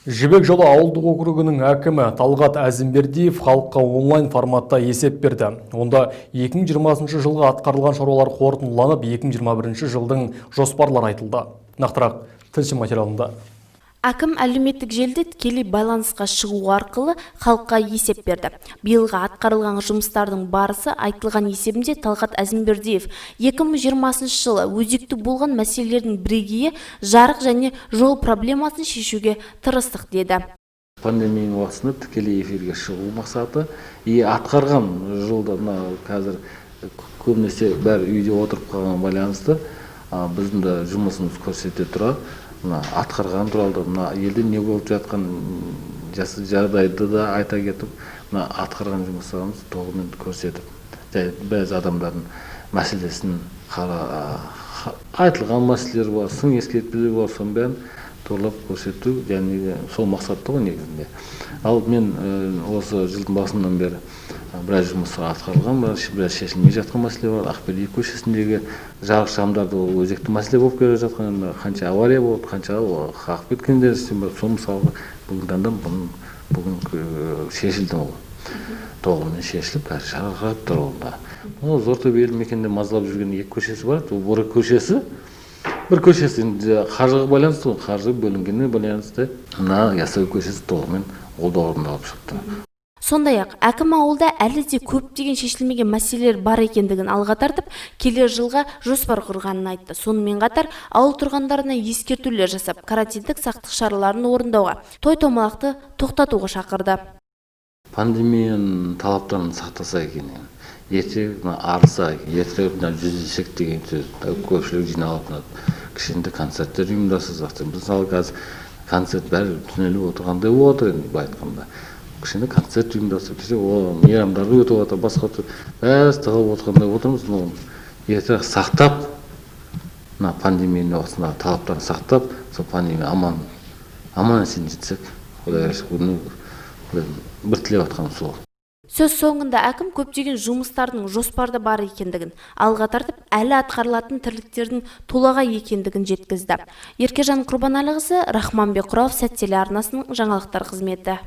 Жібек жолы ауылдық округінің әкімі Талғат Әзімбердиев халыққа онлайн форматта есеп берді. Онда 2020 жылға атқарылған шаруалар қорытындыланып, 2021 жылдың жоспарлары айтылды. Нақтырақ тілші материалында. Әкім әлеуметтік желіде тікелей байланысқа шығу арқылы халыққа есеп берді. Биылға атқарылған жұмыстардың барысы айтылған есебінде Талғат Әзімбердиев 2020 жылы өзекті болған мәселелердің бірегейі жарық және жол проблемасын шешуге тырыстық деді. Пандемияның уақытында тікелей эфирге шығу мақсаты атқарған жолда қазір көбінесе бәрі үйде отырып қалған байланысты біздің де жұмысымыз көрсете тұра атқарған туралы елде не болып жатқан жағдайды да айта кетіп атқарған жұмыстарымыз толығымен көрсетіп бәз адамдардың мәселесін айтылған мәселелер бар, сын ескертпелер бар, соның бәрін торлап көрсету, және сол мақсатта ғой негізінде. Ал мен осы жылдың басынан бері біраз жұмыстар атқарылған, біраз шешілмей жатқан мәселе бар. Ақбердиев көшесіндегі жарық шамдарды өзекті мәселе болып келе жатқан, қанша авария болды, қанша қағып кеткендер бар. Сол мысалға бүгін шешілді ол. Толығымен шешіліп, бәрі жарқырап тұр онда. Зортөбе елді мекенде мазалап жүрген екі көшесі бар. Бір көшесі қаржыға байланысты, қаржы бөлінгеніне байланысты, Ясауи көшесі толығымен олда орындалып шықты. Сондай-ақ, әкім ауылда әлі де көптеген шешілмеген мәселелер бар екендігін алға тартып, келер жылға жоспар құрғанын айтты. Сонымен қатар, ауыл тұрғындарына ескертулер жасап, карантиндік сақтық шараларын орындауға, той-томалақты тоқтатуға шақырды. Пандемияның талаптарын сақтаса екен, ертерек арыса, ертерек жүздесек деген сөз, көпшілік жиналып, кішкентай концерттер ұйымдастырсақ, мысалы қазір концерт бәрі түнеліп отырғандай отыр, енді айтқанда. Кішкентай концерт ұйымдастырып, мейрамдарды өтіп отыр, басқа бәрі тығылып отырғандай отырмыз. Ертерек сақтап, пандемияның уақытында талаптарын сақтап, сол пандемия аман есен жетсек, бір тілеп атқан сол. Сөз соңында әкім көптеген жұмыстардың жоспарда бар екендігін алға тартып, әлі атқарылатын тірліктердің толаға екендігін жеткізді. Еркежан Құрбанәліқызы, Рахманбек Құралов, Сәт телеарнасының жаңалықтар қызметі.